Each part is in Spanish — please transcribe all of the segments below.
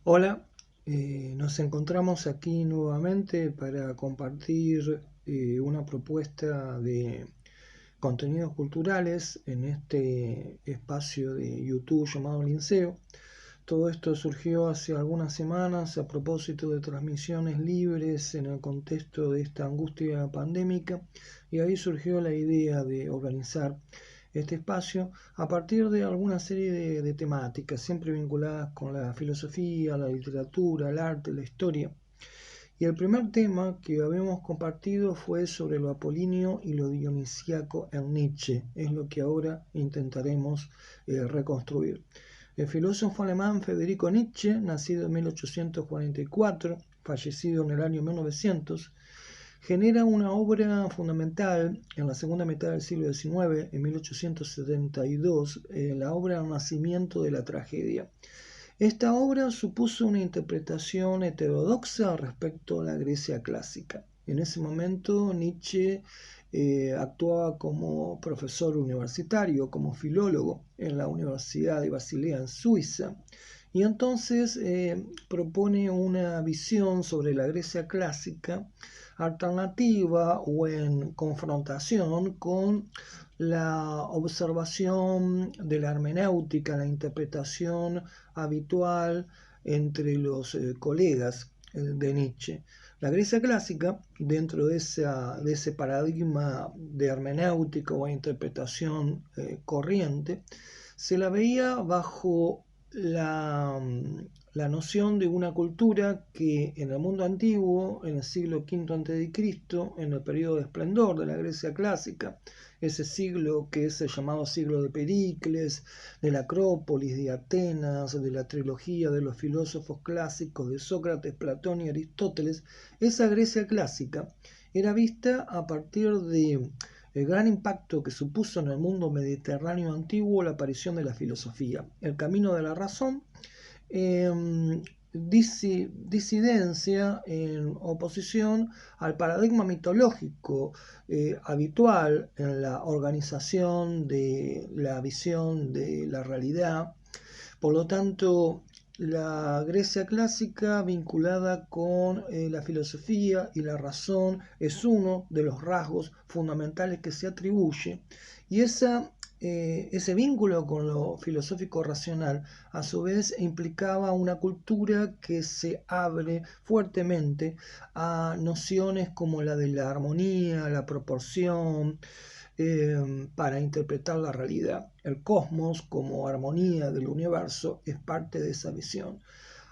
Hola, nos encontramos aquí nuevamente para compartir una propuesta de contenidos culturales en este espacio de YouTube llamado Linceo. Todo esto surgió hace algunas semanas a propósito de transmisiones libres en el contexto de esta angustia pandémica, y ahí surgió la idea de organizar este espacio a partir de alguna serie de temáticas, siempre vinculadas con la filosofía, la literatura, el arte, la historia. Y el primer tema que habíamos compartido fue sobre lo apolíneo y lo dionisíaco en Nietzsche. Es lo que ahora intentaremos reconstruir. El filósofo alemán Federico Nietzsche, nacido en 1844, fallecido en el año 1900, genera una obra fundamental en la segunda mitad del siglo XIX, en 1872, la obra El nacimiento de la tragedia. Esta obra supuso una interpretación heterodoxa respecto a la Grecia clásica. En ese momento Nietzsche actuaba como profesor universitario, como filólogo en la Universidad de Basilea en Suiza, y entonces propone una visión sobre la Grecia clásica alternativa o en confrontación con la observación de la hermenéutica, la interpretación habitual entre los colegas de Nietzsche. La Grecia clásica, dentro de ese paradigma de hermenéutica o interpretación corriente, se la veía bajo la noción de una cultura que en el mundo antiguo, en el siglo V a.C., en el periodo de esplendor de la Grecia clásica, ese siglo que es el llamado siglo de Pericles, de la Acrópolis, de Atenas, de la trilogía de los filósofos clásicos de Sócrates, Platón y Aristóteles, esa Grecia clásica era vista a partir de el gran impacto que supuso en el mundo mediterráneo antiguo la aparición de la filosofía, el camino de la razón, disidencia en oposición al paradigma mitológico habitual en la organización de la visión de la realidad. Por lo tanto, la Grecia clásica vinculada con la filosofía y la razón es uno de los rasgos fundamentales que se atribuye, y ese vínculo con lo filosófico racional a su vez implicaba una cultura que se abre fuertemente a nociones como la de la armonía, la proporción, para interpretar la realidad. El cosmos como armonía del universo es parte de esa visión.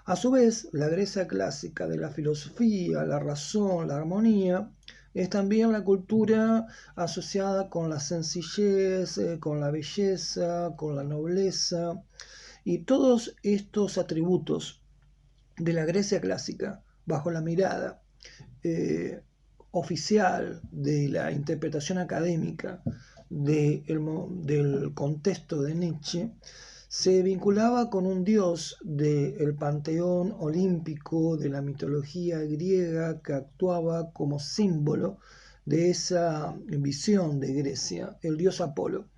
A su vez, la Grecia clásica de la filosofía, la razón, la armonía, es también la cultura asociada con la sencillez, con la belleza, con la nobleza, y todos estos atributos de la Grecia clásica, bajo la mirada eh, oficial de la interpretación académica del contexto de Nietzsche, se vinculaba con un dios del panteón olímpico de la mitología griega que actuaba como símbolo de esa visión de Grecia, el dios Apolo.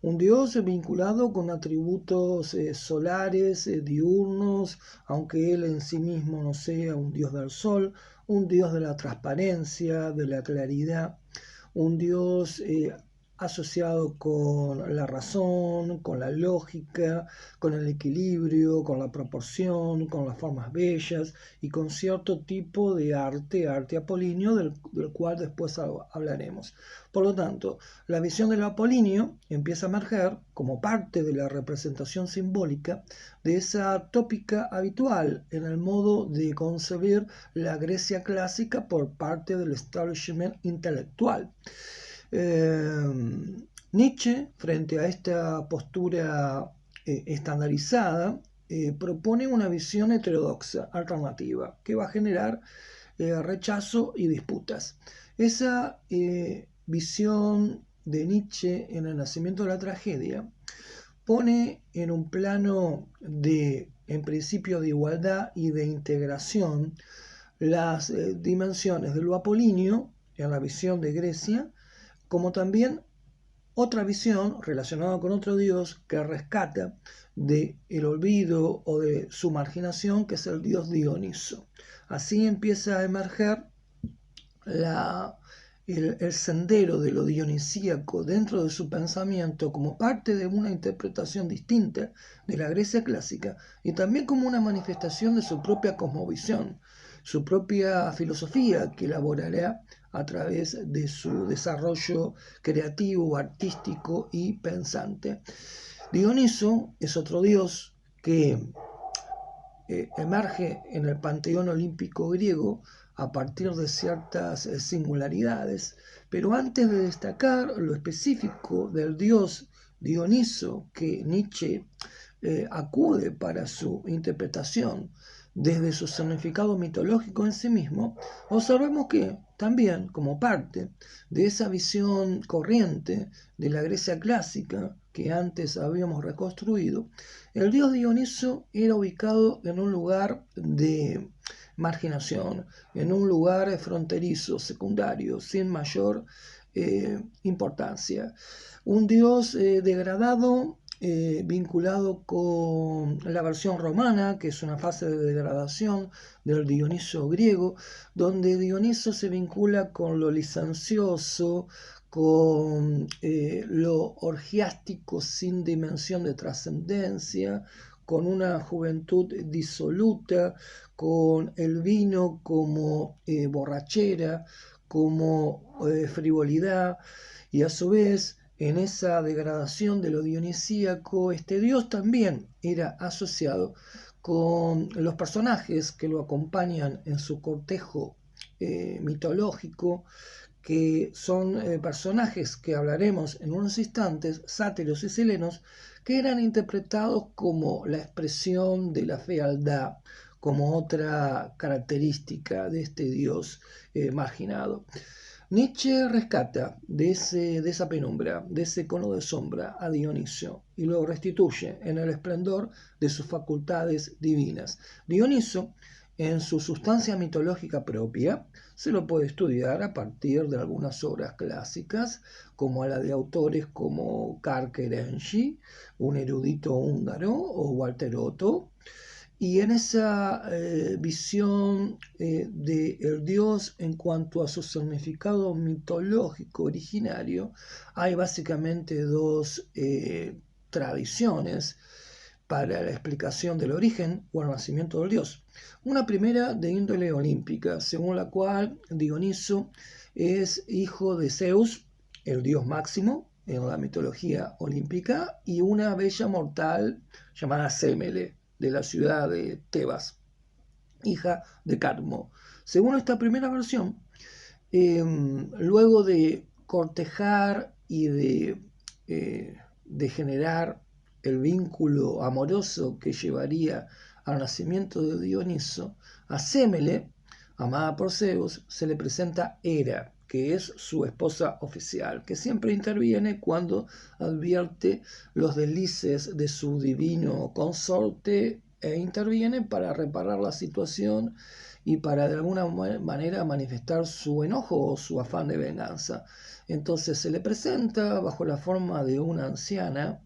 Un dios vinculado con atributos solares, diurnos, aunque él en sí mismo no sea un dios del sol, un dios de la transparencia, de la claridad, un dios asociado con la razón, con la lógica, con el equilibrio, con la proporción, con las formas bellas y con cierto tipo de arte apolíneo del cual después hablaremos. Por lo tanto, la visión del apolíneo empieza a emerger como parte de la representación simbólica de esa tópica habitual en el modo de concebir la Grecia clásica por parte del establishment intelectual. Nietzsche, frente a esta postura estandarizada, propone una visión heterodoxa, alternativa, que va a generar rechazo y disputas. Esa visión de Nietzsche en el nacimiento de la tragedia pone en un plano en principio, de igualdad y de integración las dimensiones de lo apolíneo en la visión de Grecia, como también otra visión relacionada con otro dios que rescata del olvido o de su marginación, que es el dios Dioniso. Así empieza a emerger el sendero de lo dionisíaco dentro de su pensamiento como parte de una interpretación distinta de la Grecia clásica y también como una manifestación de su propia cosmovisión, su propia filosofía que elaborará a través de su desarrollo creativo, artístico y pensante. Dioniso es otro dios que emerge en el panteón olímpico griego a partir de ciertas singularidades, pero antes de destacar lo específico del dios Dioniso que Nietzsche acude para su interpretación desde su significado mitológico en sí mismo, observemos que también como parte de esa visión corriente de la Grecia clásica que antes habíamos reconstruido, el dios Dioniso era ubicado en un lugar de marginación, en un lugar fronterizo, secundario, sin mayor importancia. Un dios degradado, vinculado con la versión romana, que es una fase de degradación del Dioniso griego, donde Dioniso se vincula con lo licencioso, con lo orgiástico sin dimensión de trascendencia, con una juventud disoluta, con el vino como borrachera, como frivolidad, y a su vez en esa degradación de lo dionisíaco, este dios también era asociado con los personajes que lo acompañan en su cortejo mitológico, que son personajes que hablaremos en unos instantes, sátiros y selenos, que eran interpretados como la expresión de la fealdad, como otra característica de este dios marginado. Nietzsche rescata de esa penumbra, de ese cono de sombra a Dioniso y lo restituye en el esplendor de sus facultades divinas. Dioniso, en su sustancia mitológica propia, se lo puede estudiar a partir de algunas obras clásicas, como a la de autores como Kárkeren-Gy, un erudito húngaro, o Walter Otto. Y en esa visión del dios en cuanto a su significado mitológico originario, hay básicamente dos tradiciones para la explicación del origen o el nacimiento del dios. Una primera de índole olímpica, según la cual Dioniso es hijo de Zeus, el dios máximo en la mitología olímpica, y una bella mortal llamada Sémele, de la ciudad de Tebas, hija de Cadmo. Según esta primera versión, luego de cortejar y de generar el vínculo amoroso que llevaría al nacimiento de Dioniso, a Sémele, amada por Zeus, se le presenta Hera, que es su esposa oficial, que siempre interviene cuando advierte los deslices de su divino consorte e interviene para reparar la situación y para de alguna manera manifestar su enojo o su afán de venganza. Entonces se le presenta bajo la forma de una anciana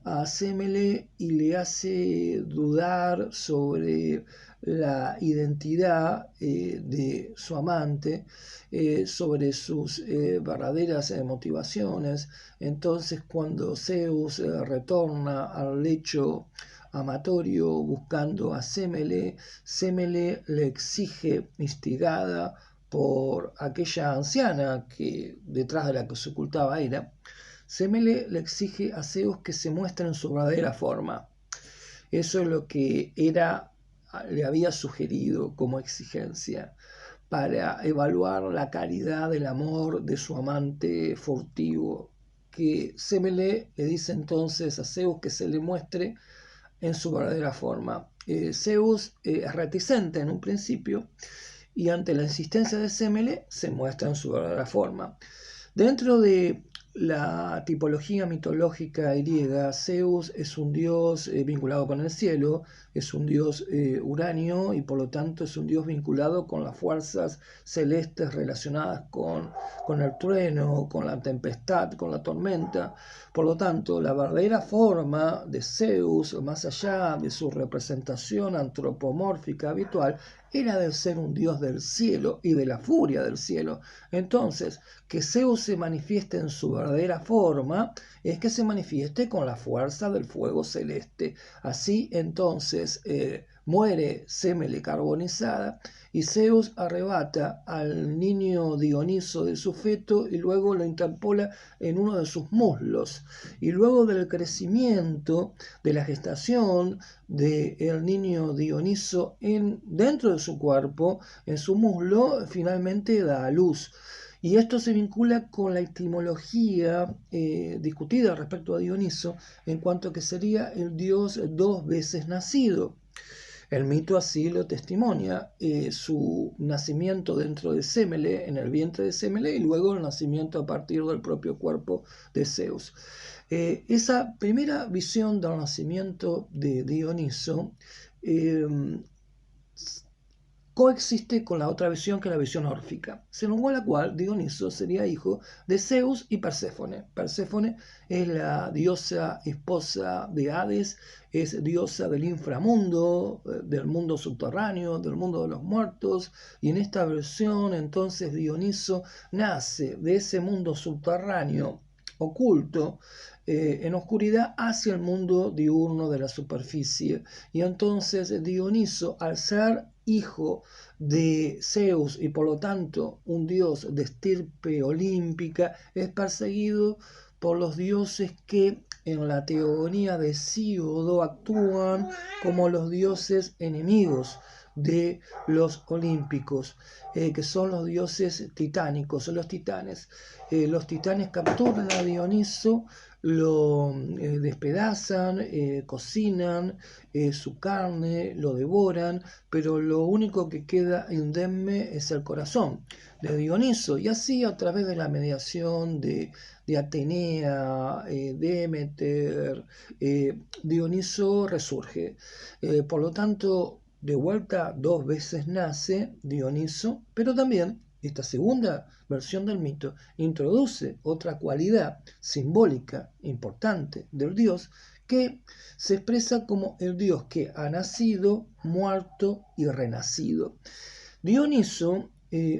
a Sémele y le hace dudar sobre la identidad de su amante, sobre sus verdaderas motivaciones. Entonces cuando Zeus retorna al lecho amatorio buscando a Sémele, Sémele le exige, instigada por aquella anciana que detrás de la que se ocultaba era, Sémele le exige a Zeus que se muestre en su verdadera forma. Eso es lo que Hera le había sugerido como exigencia para evaluar la calidad del amor de su amante furtivo, que Sémele le dice entonces a Zeus que se le muestre en su verdadera forma. Zeus es reticente en un principio y ante la insistencia de Sémele se muestra en su verdadera forma. Dentro de la tipología mitológica griega, Zeus es un dios vinculado con el cielo, es un dios uranio y por lo tanto es un dios vinculado con las fuerzas celestes relacionadas con el trueno, con la tempestad, con la tormenta. Por lo tanto, la verdadera forma de Zeus, más allá de su representación antropomórfica habitual, era de ser un dios del cielo y de la furia del cielo. Entonces, que Zeus se manifieste en su verdadera forma es que se manifieste con la fuerza del fuego celeste. Así entonces muere Semele carbonizada y Zeus arrebata al niño Dioniso de su feto y luego lo interpola en uno de sus muslos. Y luego del crecimiento, de la gestación del niño Dioniso dentro de su cuerpo, en su muslo, finalmente da a luz. Y esto se vincula con la etimología discutida respecto a Dioniso en cuanto a que sería el dios dos veces nacido. El mito así lo testimonia, su nacimiento dentro de Semele, en el vientre de Semele, y luego el nacimiento a partir del propio cuerpo de Zeus. Esa primera visión del nacimiento de Dioniso coexiste con la otra visión, que es la visión órfica, según la cual Dioniso sería hijo de Zeus y Perséfone. Perséfone es la diosa esposa de Hades, es diosa del inframundo, del mundo subterráneo, del mundo de los muertos, y en esta versión entonces Dioniso nace de ese mundo subterráneo oculto, en oscuridad, hacia el mundo diurno de la superficie. Y entonces Dioniso, al ser hijo de Zeus y por lo tanto un dios de estirpe olímpica, es perseguido por los dioses que en la teogonía de Hesíodo actúan como los dioses enemigos de los olímpicos, que son los dioses titánicos, los titanes. Los titanes capturan a Dioniso, lo despedazan, cocinan su carne, lo devoran, pero lo único que queda indemne es el corazón de Dioniso, y así a través de la mediación de Atenea, Demeter, Dioniso resurge. Por lo tanto, de vuelta dos veces nace Dioniso, pero también esta segunda versión del mito introduce otra cualidad simbólica importante del dios, que se expresa como el dios que ha nacido, muerto y renacido. Dioniso,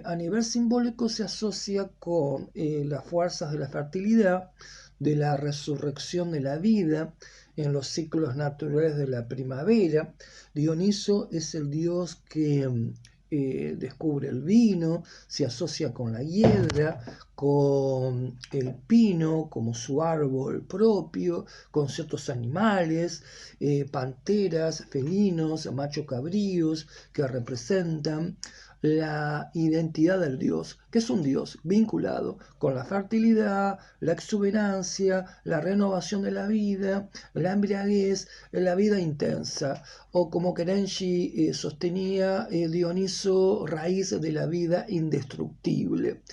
a nivel simbólico, se asocia con las fuerzas de la fertilidad, de la resurrección de la vida en los ciclos naturales de la primavera. Dioniso es el dios que descubre el vino, se asocia con la hiedra, con el pino como su árbol propio, con ciertos animales, panteras, felinos, machos cabríos, que representan la identidad del dios, que es un dios vinculado con la fertilidad, la exuberancia, la renovación de la vida, la embriaguez, la vida intensa, o como Kerenshi sostenía, Dioniso, raíz de la vida indestructible.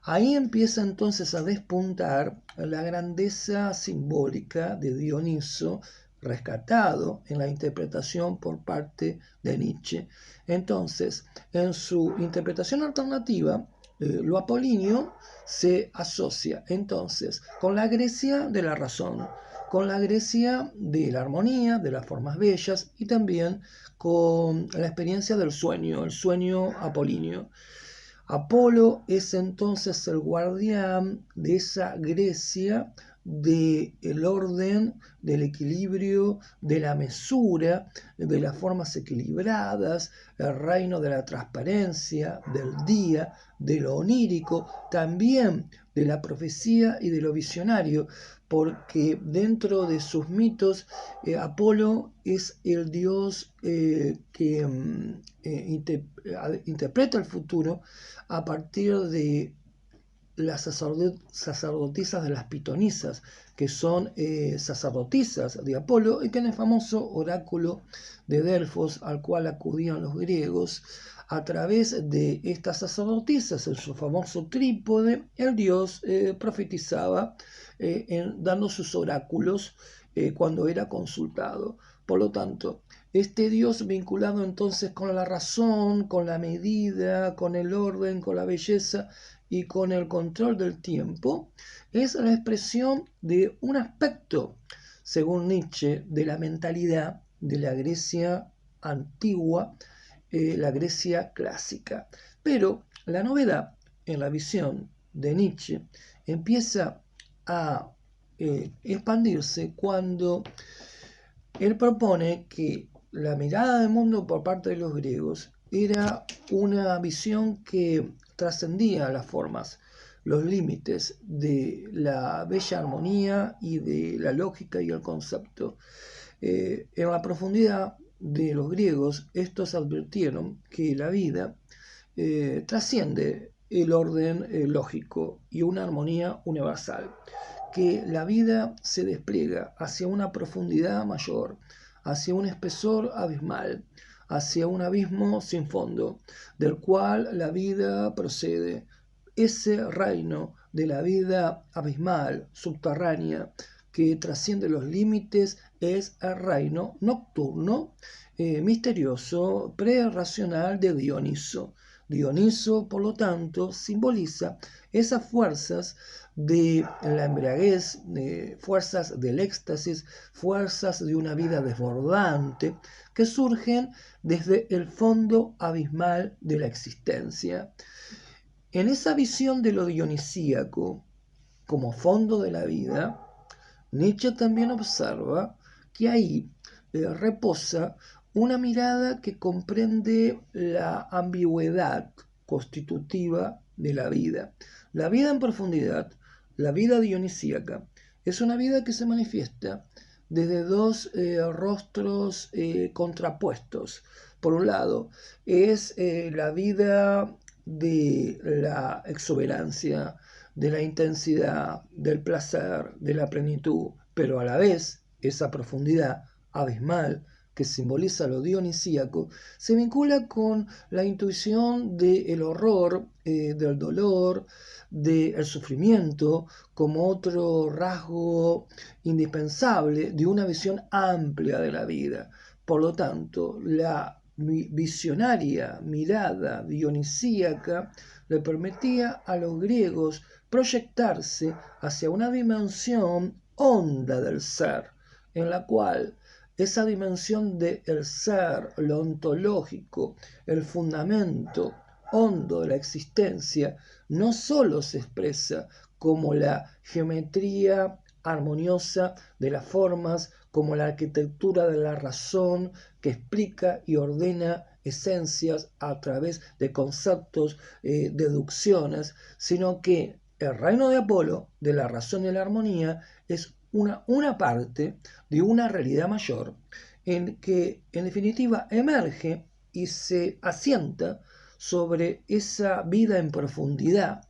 Ahí empieza entonces a despuntar la grandeza simbólica de Dioniso, rescatado en la interpretación por parte de Nietzsche. Entonces, en su interpretación alternativa, lo apolíneo se asocia entonces con la Grecia de la razón, con la Grecia de la armonía, de las formas bellas, y también con la experiencia del sueño, el sueño apolíneo. Apolo es entonces el guardián de esa Grecia del orden, del equilibrio, de la mesura, de las formas equilibradas, el reino de la transparencia, del día, de lo onírico, también de la profecía y de lo visionario, porque dentro de sus mitos Apolo es el dios que interpreta el futuro a partir de las sacerdotisas de las pitonisas, que son sacerdotisas de Apolo, y que en el famoso oráculo de Delfos, al cual acudían los griegos, a través de estas sacerdotisas, en su famoso trípode, el dios profetizaba dando sus oráculos cuando era consultado. Por lo tanto, Este Dios vinculado entonces con la razón, con la medida, con el orden, con la belleza y con el control del tiempo, es la expresión de un aspecto, según Nietzsche, de la mentalidad de la Grecia antigua, la Grecia clásica. Pero la novedad en la visión de Nietzsche empieza a expandirse cuando él propone que la mirada del mundo por parte de los griegos era una visión que trascendía las formas, los límites de la bella armonía y de la lógica y el concepto. En la profundidad de los griegos, estos advirtieron que la vida trasciende el orden lógico y una armonía universal, que la vida se despliega hacia una profundidad mayor, hacia un espesor abismal, hacia un abismo sin fondo, del cual la vida procede. Ese reino de la vida abismal, subterránea, que trasciende los límites, es el reino nocturno, misterioso, prerracional de Dioniso. Dioniso, por lo tanto, simboliza esas fuerzas de la embriaguez, fuerzas del éxtasis, fuerzas de una vida desbordante que surgen desde el fondo abismal de la existencia. En esa visión de lo dionisíaco como fondo de la vida, Nietzsche también observa que ahí reposa una mirada que comprende la ambigüedad constitutiva de la vida. La vida en profundidad, la vida dionisíaca, es una vida que se manifiesta desde dos rostros contrapuestos. Por un lado, es la vida de la exuberancia, de la intensidad, del placer, de la plenitud, pero a la vez esa profundidad abismal que simboliza lo dionisíaco, se vincula con la intuición del horror, del dolor, del sufrimiento, como otro rasgo indispensable de una visión amplia de la vida. Por lo tanto, la visionaria mirada dionisíaca le permitía a los griegos proyectarse hacia una dimensión honda del ser, en la cual esa dimensión del ser, lo ontológico, el fundamento hondo de la existencia, no sólo se expresa como la geometría armoniosa de las formas, como la arquitectura de la razón que explica y ordena esencias a través de conceptos, deducciones, sino que el reino de Apolo, de la razón y la armonía, es una parte de una realidad mayor en que en definitiva emerge y se asienta sobre esa vida en profundidad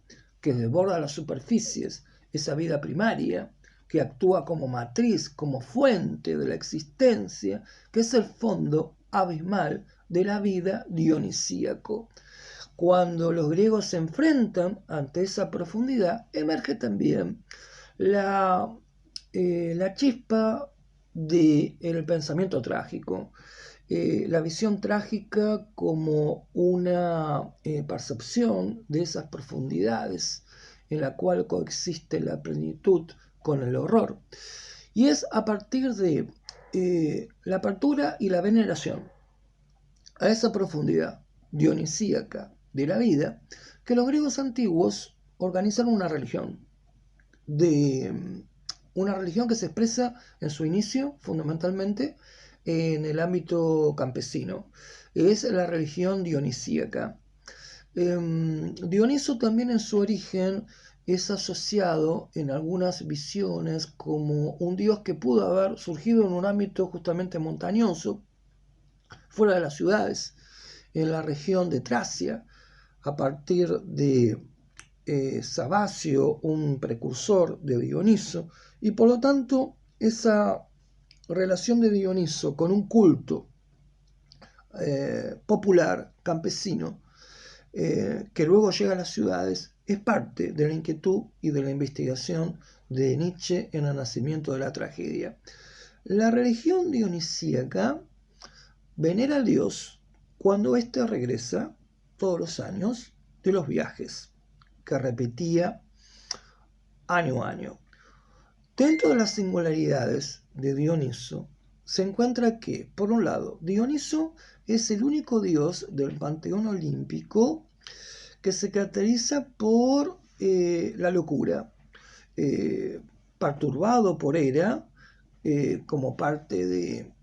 que desborda las superficies, esa vida primaria que actúa como matriz, como fuente de la existencia, que es el fondo abismal de la vida dionisíaco. Cuando los griegos se enfrentan ante esa profundidad, emerge también la chispa del pensamiento trágico, la visión trágica como una percepción de esas profundidades en la cual coexiste la plenitud con el horror. Y es a partir de la apertura y la veneración a esa profundidad dionisíaca de la vida que los griegos antiguos organizan una religión que se expresa en su inicio fundamentalmente en el ámbito campesino. Es la religión dionisíaca. Dioniso también en su origen es asociado en algunas visiones como un dios que pudo haber surgido en un ámbito justamente montañoso, fuera de las ciudades, en la región de Tracia, a partir de Sabacio, un precursor de Dioniso, y por lo tanto esa relación de Dioniso con un culto popular, campesino, que luego llega a las ciudades, es parte de la inquietud y de la investigación de Nietzsche en el nacimiento de la tragedia. La religión dionisíaca venera al dios cuando éste regresa todos los años de los viajes que repetía año a año. Dentro de las singularidades de Dioniso se encuentra que, por un lado, Dioniso es el único dios del panteón olímpico que se caracteriza por la locura, perturbado por Hera como parte de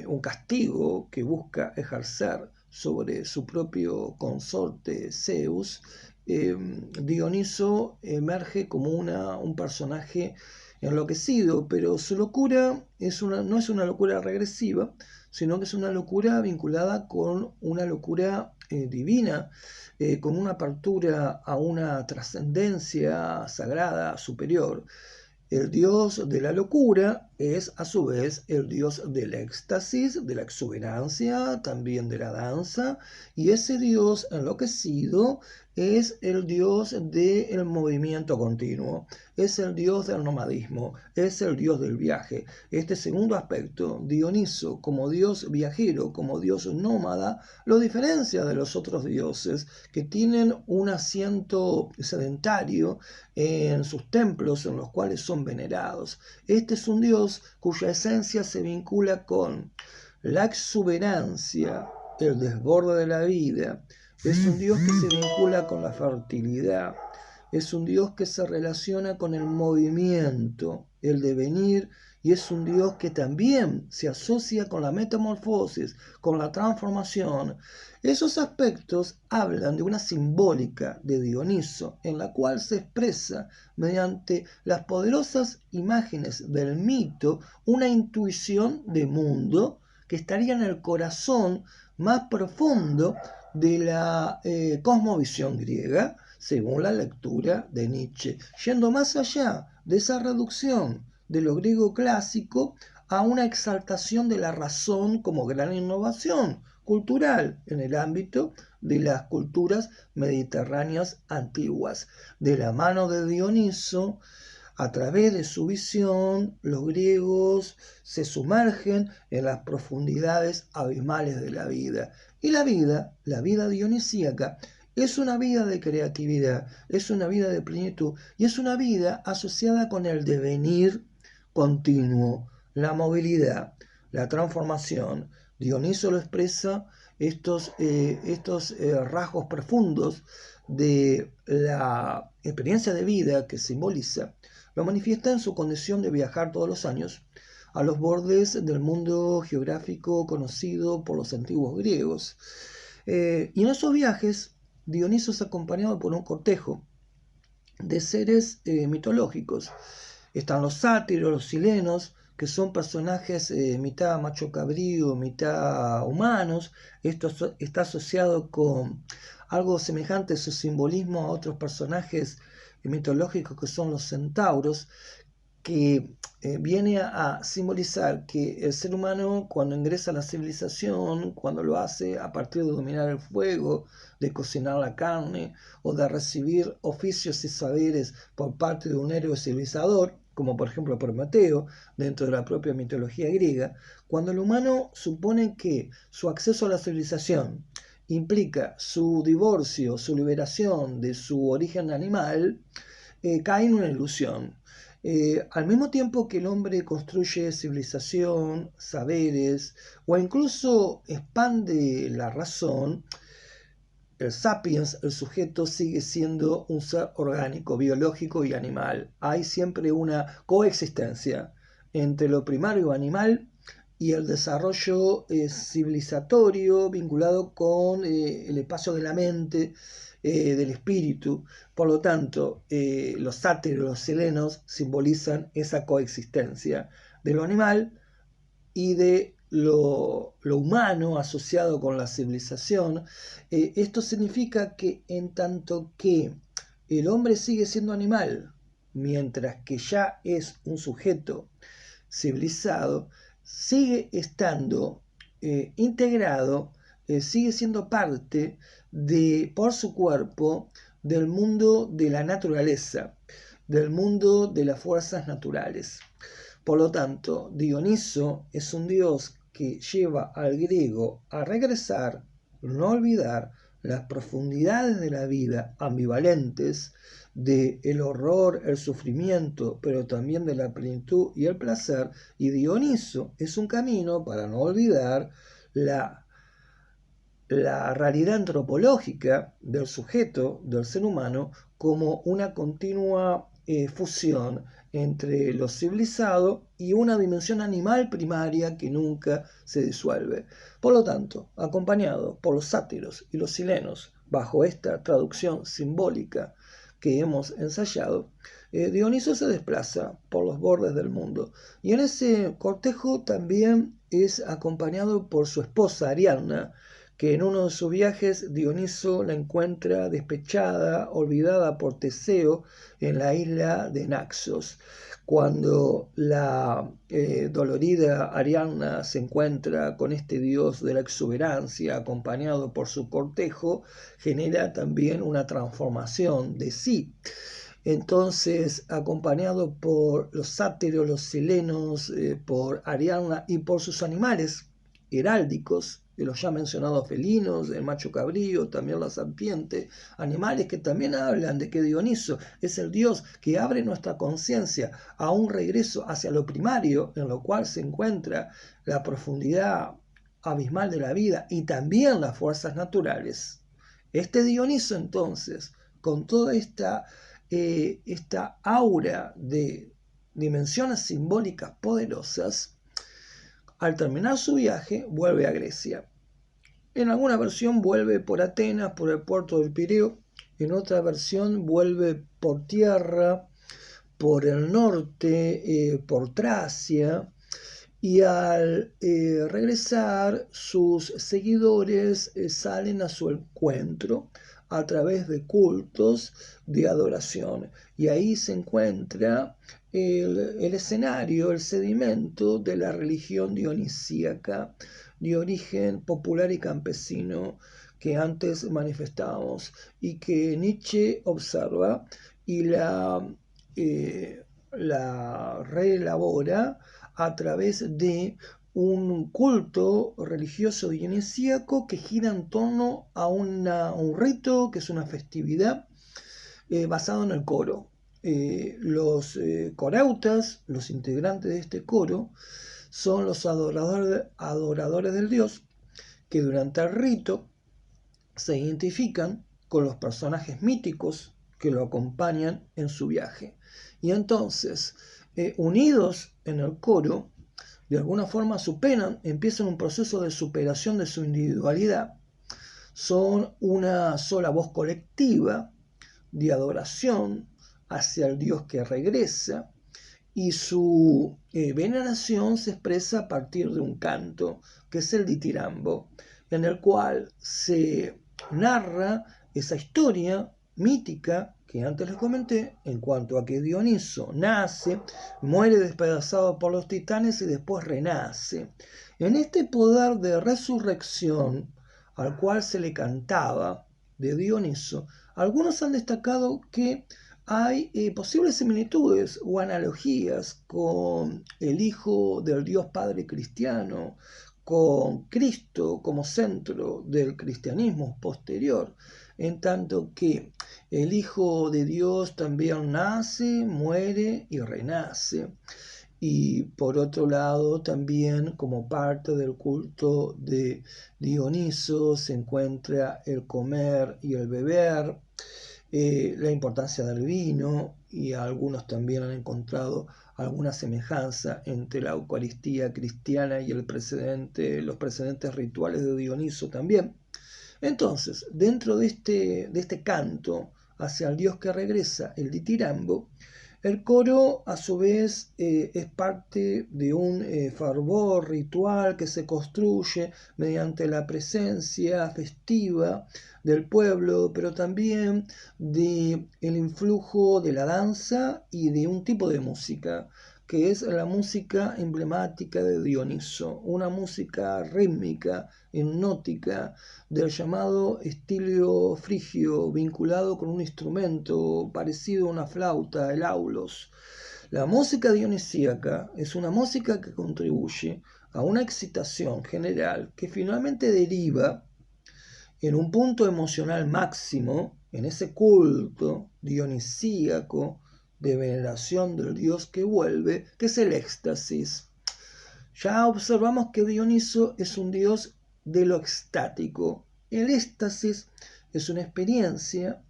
un castigo que busca ejercer sobre su propio consorte Zeus. Dioniso emerge como un personaje enloquecido, pero su locura no es una locura regresiva, sino que es una locura vinculada con una locura divina, con una apertura a una trascendencia sagrada superior. El dios de la locura es a su vez el dios del éxtasis, de la exuberancia, también de la danza, y ese dios enloquecido es el dios del movimiento continuo, es el dios del nomadismo, es el dios del viaje. Este segundo aspecto, Dioniso como dios viajero, como dios nómada, lo diferencia de los otros dioses que tienen un asiento sedentario en sus templos en los cuales son venerados. Este es un dios cuya esencia se vincula con la exuberancia, el desborde de la vida. Es un dios que se vincula con la fertilidad. Es un dios que se relaciona con el movimiento, el devenir, y es un dios que también se asocia con la metamorfosis, con la transformación. Esos aspectos hablan de una simbólica de Dioniso, en la cual se expresa mediante las poderosas imágenes del mito una intuición de mundo que estaría en el corazón más profundo de la cosmovisión griega, según la lectura de Nietzsche, yendo más allá de esa reducción de lo griego clásico a una exaltación de la razón como gran innovación cultural en el ámbito de las culturas mediterráneas antiguas. De la mano de Dioniso, a través de su visión, los griegos se sumergen en las profundidades abismales de la vida. Y la vida dionisíaca, es una vida de creatividad, es una vida de plenitud y es una vida asociada con el devenir continuo, la movilidad, la transformación. Dioniso lo expresa estos rasgos profundos de la experiencia de vida que simboliza. Lo manifiesta en su condición de viajar todos los años a los bordes del mundo geográfico conocido por los antiguos griegos. Y en esos viajes, Dioniso es acompañado por un cortejo de seres mitológicos. Están los sátiros, los silenos, que son personajes mitad macho cabrío, mitad humanos. Esto está asociado con algo semejante a su simbolismo a otros personajes mitológicos que son los centauros, que viene a simbolizar que el ser humano, cuando ingresa a la civilización, cuando lo hace a partir de dominar el fuego, de cocinar la carne o de recibir oficios y saberes por parte de un héroe civilizador, como por ejemplo Prometeo, dentro de la propia mitología griega, cuando el humano supone que su acceso a la civilización implica su divorcio, su liberación de su origen animal, cae en una ilusión. Al mismo tiempo que el hombre construye civilización, saberes o incluso expande la razón, el sapiens, el sujeto, sigue siendo un ser orgánico, biológico y animal. Hay siempre una coexistencia entre lo primario animal y el desarrollo civilizatorio vinculado con el espacio de la mente, del espíritu. Por lo tanto, los sátiros, los silenos simbolizan esa coexistencia de lo animal y de lo humano asociado con la civilización. Esto significa que en tanto que el hombre sigue siendo animal, mientras que ya es un sujeto civilizado, sigue estando integrado, sigue siendo parte por su cuerpo del mundo de la naturaleza, del mundo de las fuerzas naturales. Por lo tanto, Dioniso es un dios que lleva al griego a regresar, no olvidar las profundidades de la vida ambivalentes, del horror, el sufrimiento, pero también de la plenitud y el placer, y Dioniso es un camino para no olvidar la realidad antropológica del sujeto, del ser humano, como una continua fusión entre lo civilizado y una dimensión animal primaria que nunca se disuelve. Por lo tanto, acompañado por los sátiros y los silenos, bajo esta traducción simbólica que hemos ensayado, Dioniso se desplaza por los bordes del mundo, y en ese cortejo también es acompañado por su esposa Ariadna, que en uno de sus viajes Dioniso la encuentra despechada, olvidada por Teseo en la isla de Naxos. Cuando la dolorida Ariadna se encuentra con este dios de la exuberancia, acompañado por su cortejo, genera también una transformación de sí. Entonces, acompañado por los sátiros, los silenos, por Ariadna y por sus animales heráldicos, de los ya mencionados felinos, el macho cabrío, también la serpiente, animales que también hablan de que Dioniso es el dios que abre nuestra conciencia a un regreso hacia lo primario, en lo cual se encuentra la profundidad abismal de la vida y también las fuerzas naturales. Este Dioniso, entonces, con toda esta aura de dimensiones simbólicas poderosas, al terminar su viaje vuelve a Grecia. En alguna versión vuelve por Atenas, por el puerto del Pireo. En otra versión vuelve por tierra, por el norte, por Tracia. Y al regresar, sus seguidores salen a su encuentro a través de cultos de adoración. Y ahí se encuentra el escenario, el sedimento de la religión dionisíaca de origen popular y campesino que antes manifestábamos y que Nietzsche observa y la reelabora a través de un culto religioso dionisíaco que gira en torno a un rito, que es una festividad basado en el coro. Los corautas, los integrantes de este coro, son los adoradores del dios que durante el rito se identifican con los personajes míticos que lo acompañan en su viaje. Y entonces, unidos en el coro, de alguna forma empiezan un proceso de superación de su individualidad. Son una sola voz colectiva de adoración hacia el Dios que regresa, y su veneración se expresa a partir de un canto, que es el ditirambo, en el cual se narra esa historia mítica que antes les comenté, en cuanto a que Dioniso nace, muere despedazado por los titanes y después renace. En este poder de resurrección al cual se le cantaba de Dioniso, algunos han destacado que hay posibles similitudes o analogías con el Hijo del Dios Padre cristiano, con Cristo como centro del cristianismo posterior, en tanto que el Hijo de Dios también nace, muere y renace. Y por otro lado, también como parte del culto de Dioniso se encuentra el comer y el beber, la importancia del vino, y algunos también han encontrado alguna semejanza entre la Eucaristía cristiana y los precedentes rituales de Dioniso también. Entonces, dentro de este canto hacia el Dios que regresa, el ditirambo, el coro a su vez es parte de un fervor ritual que se construye mediante la presencia festiva del pueblo, pero también del influjo de la danza y de un tipo de música, que es la música emblemática de Dioniso, una música rítmica, hipnótica, del llamado estilo frigio, vinculado con un instrumento parecido a una flauta, el aulos. La música dionisíaca es una música que contribuye a una excitación general que finalmente deriva en un punto emocional máximo, en ese culto dionisíaco de veneración del dios que vuelve, que es el éxtasis. Ya observamos que Dioniso es un dios de lo extático. El éxtasis es una experiencia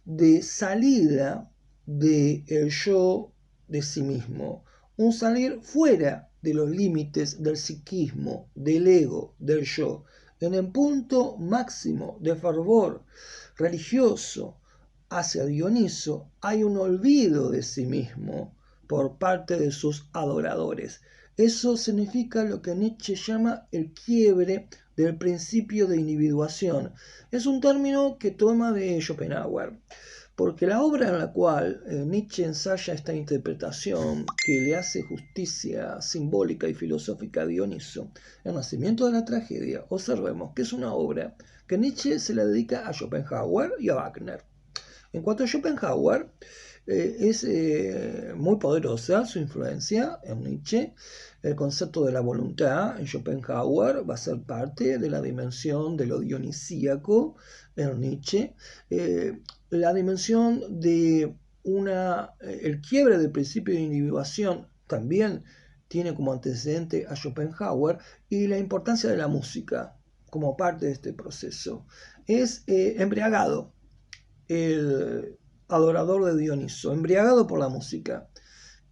de salida del yo de sí mismo, un salir fuera de los límites del psiquismo, del ego, del yo. En el punto máximo de fervor religioso hacia Dioniso hay un olvido de sí mismo por parte de sus adoradores. Eso significa lo que Nietzsche llama el quiebre del principio de individuación. Es un término que toma de Schopenhauer, porque la obra en la cual Nietzsche ensaya esta interpretación que le hace justicia simbólica y filosófica a Dioniso, El nacimiento de la tragedia, observemos que es una obra que Nietzsche se la dedica a Schopenhauer y a Wagner. En cuanto a Schopenhauer, es muy poderosa su influencia en Nietzsche. El concepto de la voluntad en Schopenhauer va a ser parte de la dimensión de lo dionisíaco en Nietzsche. La dimensión de el quiebre del principio de individuación también tiene como antecedente a Schopenhauer, y la importancia de la música como parte de este proceso. Es embriagado el adorador de Dioniso, embriagado por la música,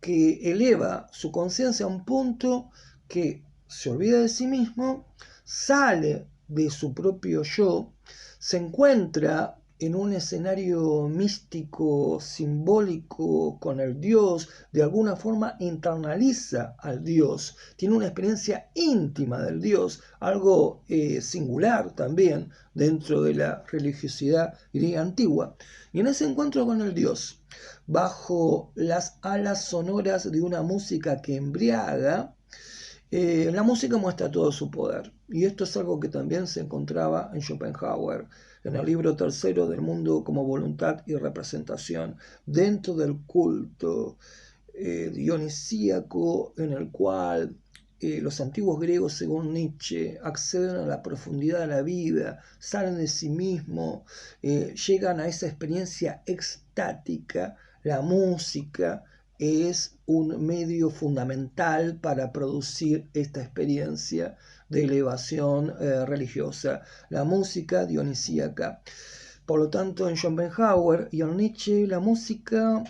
que eleva su conciencia a un punto que se olvida de sí mismo, sale de su propio yo, se encuentra en un escenario místico, simbólico con el Dios, de alguna forma internaliza al Dios, tiene una experiencia íntima del Dios, algo singular también dentro de la religiosidad griega antigua. Y en ese encuentro con el Dios, bajo las alas sonoras de una música que embriaga, la música muestra todo su poder. Y esto es algo que también se encontraba en Schopenhauer, en el libro tercero del mundo como voluntad y representación, dentro del culto dionisíaco en el cual los antiguos griegos, según Nietzsche, acceden a la profundidad de la vida, salen de sí mismos, llegan a esa experiencia extática. La música es un medio fundamental para producir esta experiencia de elevación religiosa, la música dionisíaca. Por lo tanto, en Schopenhauer y en Nietzsche, la música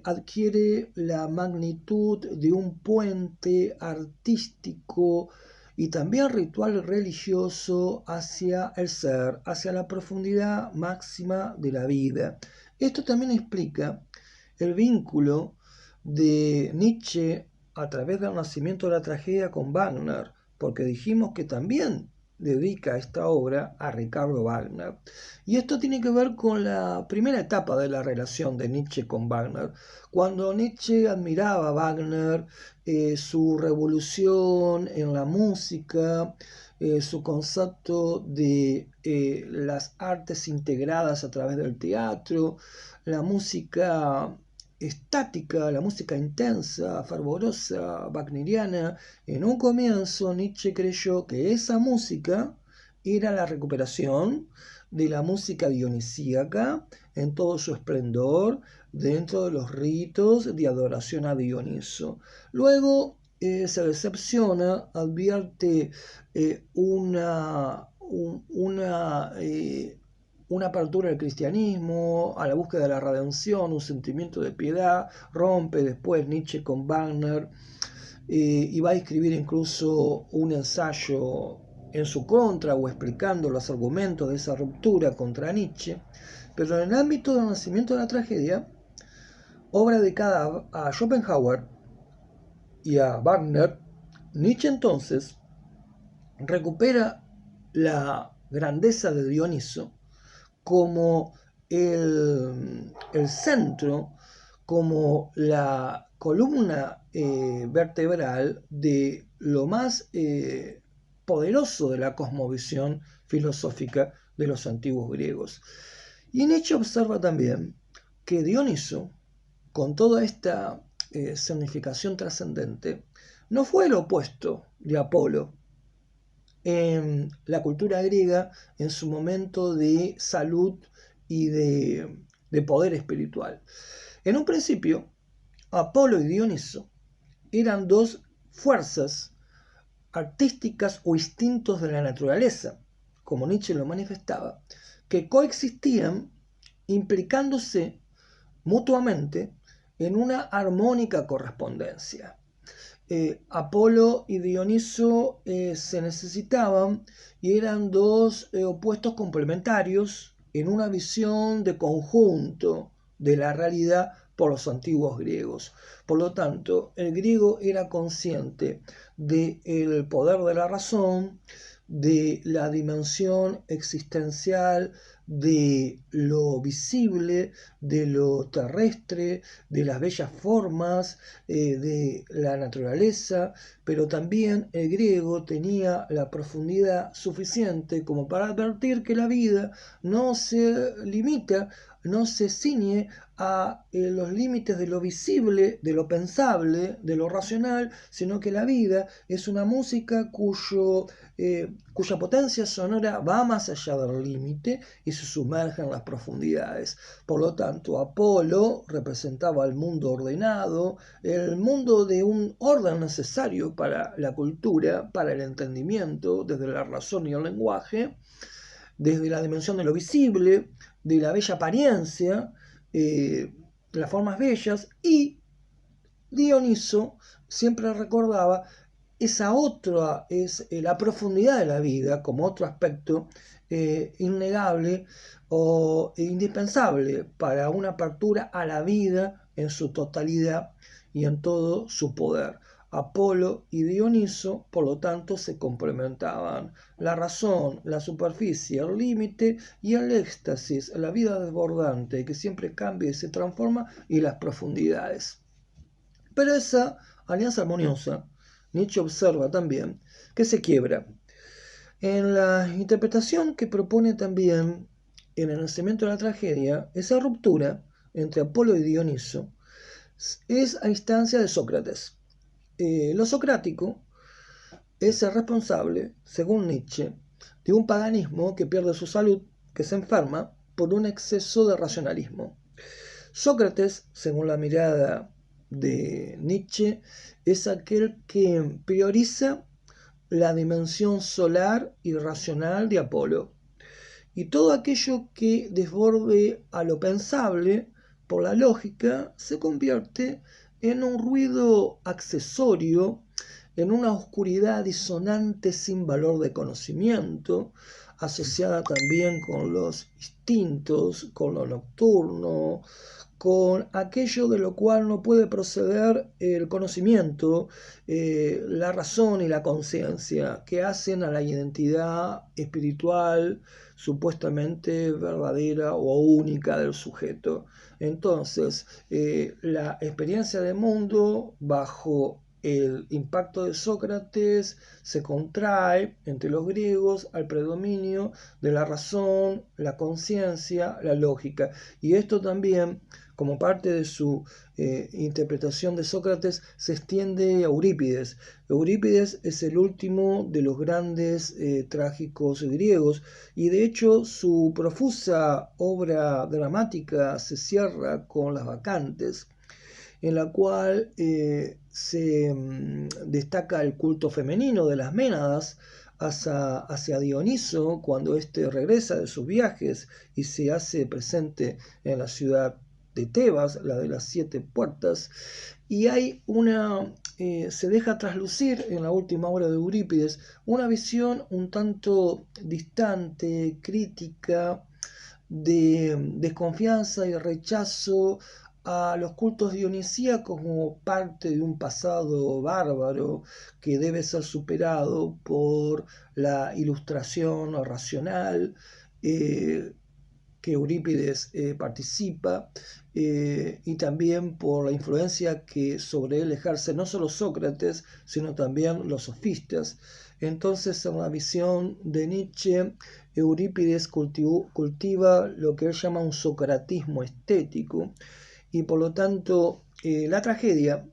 adquiere la magnitud de un puente artístico y también ritual religioso hacia el ser, hacia la profundidad máxima de la vida. Esto también explica el vínculo de Nietzsche a través del nacimiento de la tragedia con Wagner, porque dijimos que también dedica esta obra a Ricardo Wagner. Y esto tiene que ver con la primera etapa de la relación de Nietzsche con Wagner, cuando Nietzsche admiraba a Wagner, su revolución en la música, su concepto de las artes integradas a través del teatro, la música estática, la música intensa, fervorosa, wagneriana. En un comienzo Nietzsche creyó que esa música era la recuperación de la música dionisíaca en todo su esplendor dentro de los ritos de adoración a Dioniso. Luego se decepciona, advierte una apertura al cristianismo, a la búsqueda de la redención, un sentimiento de piedad. Rompe después Nietzsche con Wagner y va a escribir incluso un ensayo en su contra o explicando los argumentos de esa ruptura contra Nietzsche. Pero en el ámbito del nacimiento de la tragedia, obra dedicada a Schopenhauer y a Wagner, Nietzsche entonces recupera la grandeza de Dioniso como el centro, como la columna vertebral de lo más poderoso de la cosmovisión filosófica de los antiguos griegos. Y Nietzsche observa también que Dioniso, con toda esta significación trascendente, no fue el opuesto de Apolo en la cultura griega en su momento de salud y de poder espiritual. En un principio, Apolo y Dioniso eran dos fuerzas artísticas o instintos de la naturaleza, como Nietzsche lo manifestaba, que coexistían implicándose mutuamente en una armónica correspondencia. Apolo y Dioniso se necesitaban y eran dos opuestos complementarios en una visión de conjunto de la realidad por los antiguos griegos. Por lo tanto, el griego era consciente del poder de la razón, de la dimensión existencial, de lo visible, de lo terrestre, de las bellas formas, de la naturaleza, pero también el griego tenía la profundidad suficiente como para advertir que la vida no se limita, no se ciñe a los límites de lo visible, de lo pensable, de lo racional, sino que la vida es una música cuya potencia sonora va más allá del límite y se sumerge en las profundidades. Por lo tanto, Apolo representaba el mundo ordenado, el mundo de un orden necesario para la cultura, para el entendimiento, desde la razón y el lenguaje, desde la dimensión de lo visible, de la bella apariencia, las formas bellas, y Dioniso siempre recordaba esa otra, es la profundidad de la vida como otro aspecto innegable o indispensable para una apertura a la vida en su totalidad y en todo su poder. Apolo y Dioniso, por lo tanto, se complementaban. La razón, la superficie, el límite y el éxtasis, la vida desbordante que siempre cambia y se transforma, y las profundidades. Pero esa alianza armoniosa, Nietzsche observa también que se quiebra. En la interpretación que propone también en el nacimiento de la tragedia, esa ruptura entre Apolo y Dioniso es a instancia de Sócrates. Lo socrático es el responsable, según Nietzsche, de un paganismo que pierde su salud, que se enferma por un exceso de racionalismo. Sócrates, según la mirada de Nietzsche, es aquel que prioriza la dimensión solar y racional de Apolo, y todo aquello que desborde a lo pensable por la lógica se convierte en un ruido accesorio, en una oscuridad disonante sin valor de conocimiento, asociada también con los instintos, con lo nocturno, con aquello de lo cual no puede proceder el conocimiento, la razón y la conciencia, que hacen a la identidad espiritual supuestamente verdadera o única del sujeto. Entonces, la experiencia del mundo bajo el impacto de Sócrates se contrae entre los griegos al predominio de la razón, la conciencia, la lógica. Y esto también, como parte de su interpretación de Sócrates, se extiende a Eurípides. Eurípides es el último de los grandes trágicos griegos, y de hecho su profusa obra dramática se cierra con Las Bacantes, en la cual se destaca el culto femenino de las Ménadas hacia Dioniso cuando éste regresa de sus viajes y se hace presente en la ciudad de Tebas, la de las 7 puertas, y hay se deja traslucir en la última obra de Eurípides una visión un tanto distante, crítica, de desconfianza y rechazo a los cultos dionisíacos como parte de un pasado bárbaro que debe ser superado por la ilustración racional que Eurípides participa, y también por la influencia que sobre él ejerce no solo Sócrates, sino también los sofistas. Entonces, en la visión de Nietzsche, Eurípides cultiva lo que él llama un socratismo estético, y por lo tanto la tragedia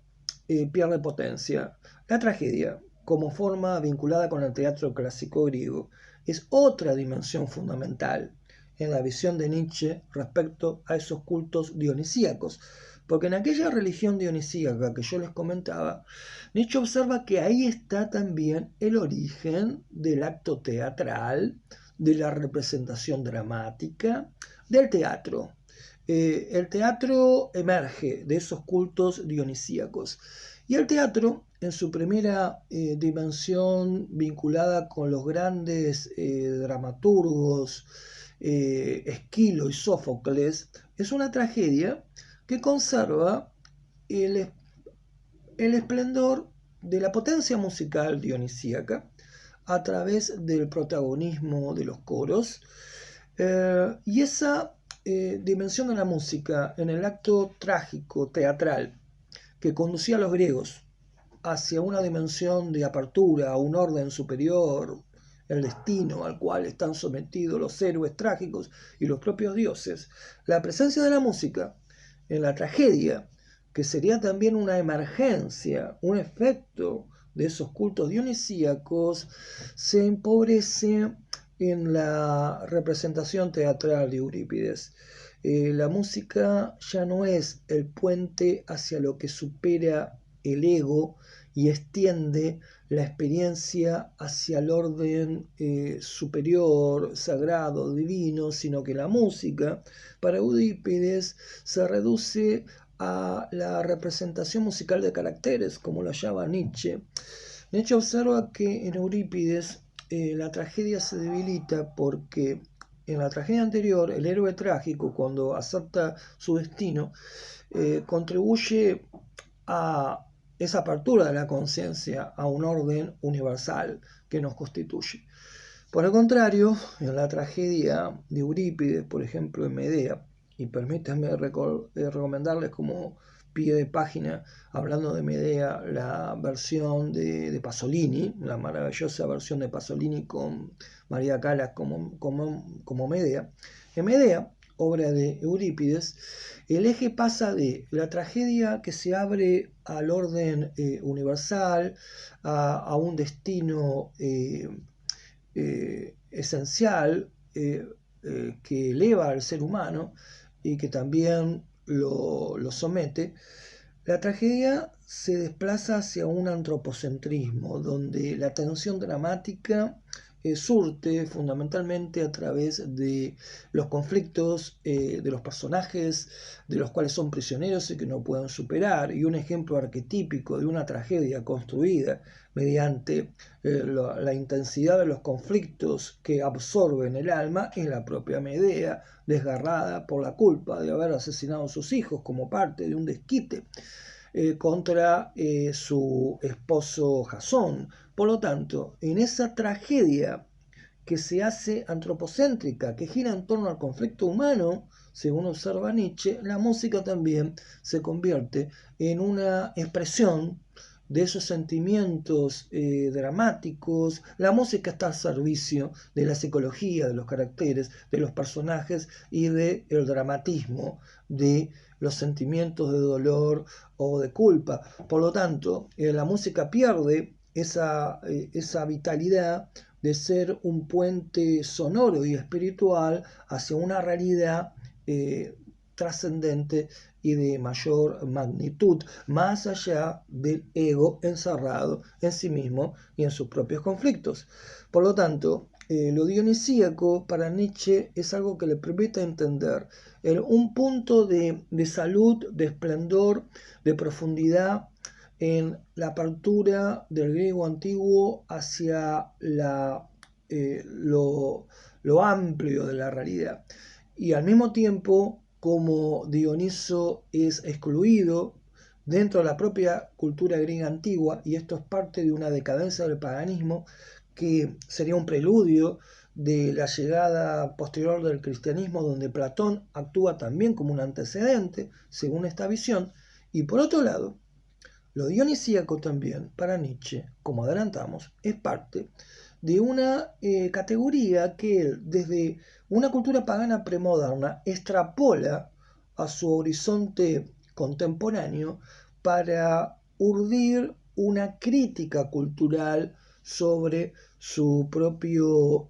pierde potencia. La tragedia, como forma vinculada con el teatro clásico griego, es otra dimensión fundamental en la visión de Nietzsche respecto a esos cultos dionisíacos. Porque en aquella religión dionisíaca que yo les comentaba, Nietzsche observa que ahí está también el origen del acto teatral, de la representación dramática, del teatro. El teatro emerge de esos cultos dionisíacos. Y el teatro, en su primera dimensión vinculada con los grandes dramaturgos Esquilo y Sófocles, es una tragedia que conserva el, el esplendor de la potencia musical dionisíaca a través del protagonismo de los coros, y esa dimensión de la música en el acto trágico, teatral, que conducía a los griegos hacia una dimensión de apertura, a un orden superior, el destino al cual están sometidos los héroes trágicos y los propios dioses, la presencia de la música en la tragedia, que sería también una emergencia, un efecto de esos cultos dionisíacos, se empobrece en la representación teatral de Eurípides. La música ya no es el puente hacia lo que supera el ego y extiende la experiencia hacia el orden superior, sagrado, divino, sino que la música para Eurípides se reduce a la representación musical de caracteres, como lo llama Nietzsche. Nietzsche observa que en Eurípides la tragedia se debilita porque en la tragedia anterior el héroe trágico, cuando acepta su destino, contribuye a esa apertura de la conciencia a un orden universal que nos constituye. Por el contrario, en la tragedia de Eurípides, por ejemplo en Medea, y permítanme recomendarles como pie de página, hablando de Medea, la versión de Pasolini, la maravillosa versión de Pasolini con María Callas como Medea. En Medea, obra de Eurípides, el eje pasa de la tragedia que se abre al orden universal, a un destino esencial que eleva al ser humano y que también lo somete. La tragedia se desplaza hacia un antropocentrismo, donde la tensión dramática surte fundamentalmente a través de los conflictos de los personajes, de los cuales son prisioneros y que no pueden superar, y un ejemplo arquetípico de una tragedia construida mediante la intensidad de los conflictos que absorben el alma es la propia Medea, desgarrada por la culpa de haber asesinado a sus hijos como parte de un desquite contra su esposo Jasón. Por lo tanto, en esa tragedia que se hace antropocéntrica, que gira en torno al conflicto humano, según observa Nietzsche, la música también se convierte en una expresión de esos sentimientos dramáticos. La música está al servicio de la psicología, de los caracteres, de los personajes y del dramatismo de los sentimientos de dolor o de culpa. Por lo tanto, la música pierde esa vitalidad de ser un puente sonoro y espiritual hacia una realidad trascendente y de mayor magnitud, más allá del ego encerrado en sí mismo y en sus propios conflictos. Por lo tanto, lo dionisíaco para Nietzsche es algo que le permite entender un punto de salud, de esplendor, de profundidad en la apertura del griego antiguo hacia lo amplio de la realidad. Y al mismo tiempo, como Dioniso es excluido dentro de la propia cultura griega antigua, y esto es parte de una decadencia del paganismo que sería un preludio de la llegada posterior del cristianismo, donde Platón actúa también como un antecedente, según esta visión. Y por otro lado, lo dionisíaco también, para Nietzsche, como adelantamos, es parte de una categoría que él, desde una cultura pagana premoderna, extrapola a su horizonte contemporáneo para urdir una crítica cultural sobre su propio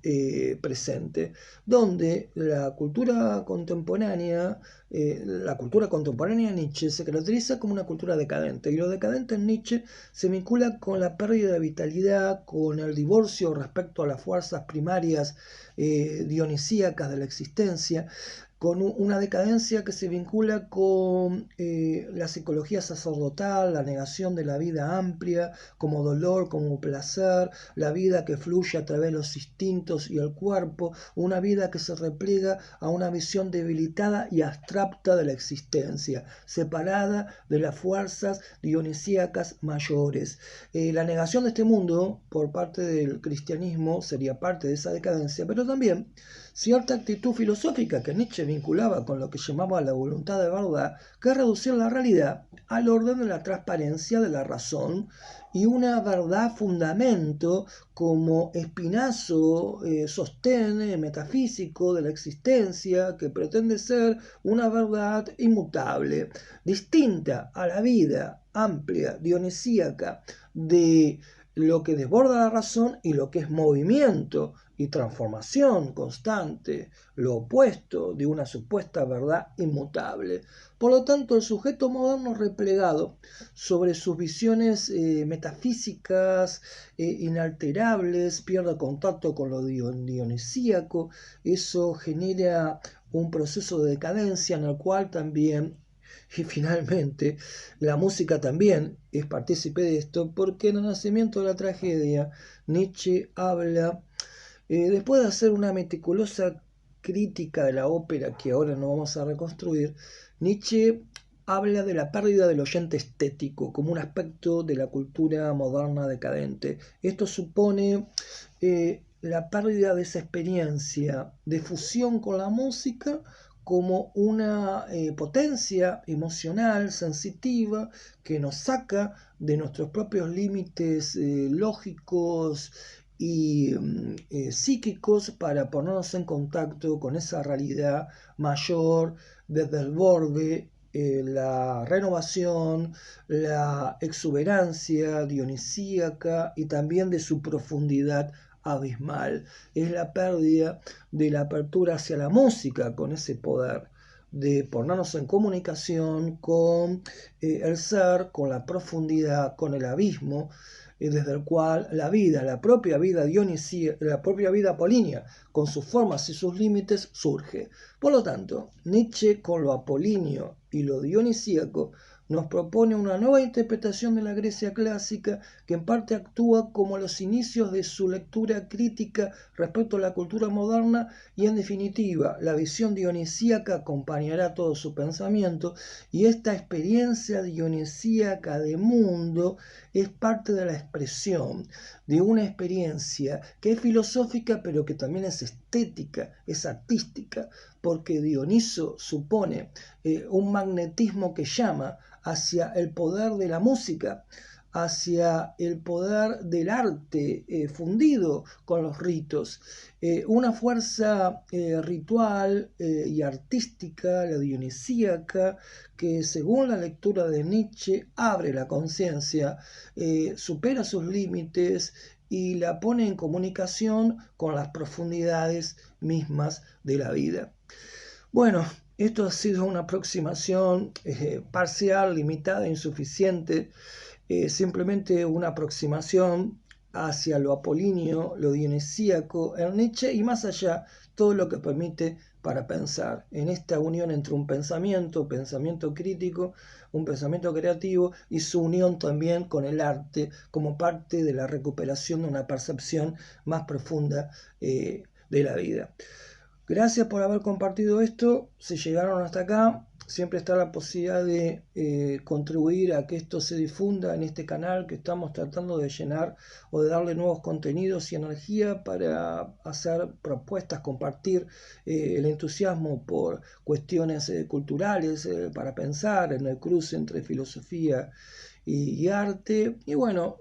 presente, donde la cultura contemporánea de Nietzsche se caracteriza como una cultura decadente, y lo decadente en Nietzsche se vincula con la pérdida de vitalidad, con el divorcio respecto a las fuerzas primarias dionisíacas de la existencia, con una decadencia que se vincula con la psicología sacerdotal, la negación de la vida amplia, como dolor, como placer, la vida que fluye a través de los instintos y el cuerpo, una vida que se repliega a una visión debilitada y abstracta de la existencia, separada de las fuerzas dionisíacas mayores. La negación de este mundo por parte del cristianismo sería parte de esa decadencia, pero también cierta actitud filosófica que Nietzsche vinculaba con lo que llamaba la voluntad de verdad, que es reducir la realidad al orden de la transparencia de la razón y una verdad fundamento como espinazo, sostén metafísico de la existencia, que pretende ser una verdad inmutable, distinta a la vida amplia, dionisíaca, de lo que desborda la razón y lo que es movimiento y transformación constante, lo opuesto de una supuesta verdad inmutable. Por lo tanto, el sujeto moderno replegado sobre sus visiones metafísicas inalterables pierde contacto con lo dionisíaco. Eso genera un proceso de decadencia en el cual también, y finalmente, la música también es partícipe de esto, porque en el nacimiento de la tragedia Nietzsche habla, después de hacer una meticulosa crítica de la ópera que ahora no vamos a reconstruir, Nietzsche habla de la pérdida del oyente estético como un aspecto de la cultura moderna decadente. Esto supone la pérdida de esa experiencia de fusión con la música como una potencia emocional, sensitiva, que nos saca de nuestros propios límites lógicos y psíquicos para ponernos en contacto con esa realidad mayor desde el borde, la renovación, la exuberancia dionisíaca y también de su profundidad abismal. Es la pérdida de la apertura hacia la música con ese poder de ponernos en comunicación con el ser, con la profundidad, con el abismo, desde el cual la propia vida dionisía, la propia vida apolínea, con sus formas y sus límites, surge. Por lo tanto, Nietzsche, con lo apolíneo y lo dionisíaco, nos propone una nueva interpretación de la Grecia clásica que en parte actúa como los inicios de su lectura crítica respecto a la cultura moderna, y en definitiva la visión dionisíaca acompañará todo su pensamiento, y esta experiencia dionisíaca de mundo es parte de la expresión de una experiencia que es filosófica pero que también es estética, es artística, porque Dioniso supone un magnetismo que llama hacia el poder de la música, hacia el poder del arte fundido con los ritos, una fuerza ritual y artística, la dionisíaca, que según la lectura de Nietzsche abre la conciencia, supera sus límites y la pone en comunicación con las profundidades mismas de la vida. Bueno, esto ha sido una aproximación parcial, limitada, insuficiente, simplemente una aproximación hacia lo apolíneo, lo dionisíaco en Nietzsche y más allá, todo lo que permite para pensar en esta unión entre un pensamiento crítico, un pensamiento creativo y su unión también con el arte como parte de la recuperación de una percepción más profunda de la vida. Gracias por haber compartido esto. Si llegaron hasta acá, siempre está la posibilidad de contribuir a que esto se difunda en este canal que estamos tratando de llenar o de darle nuevos contenidos y energía para hacer propuestas, compartir el entusiasmo por cuestiones culturales, para pensar en el cruce entre filosofía y arte. Y bueno,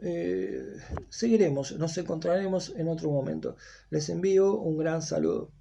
seguiremos, nos encontraremos en otro momento. Les envío un gran saludo.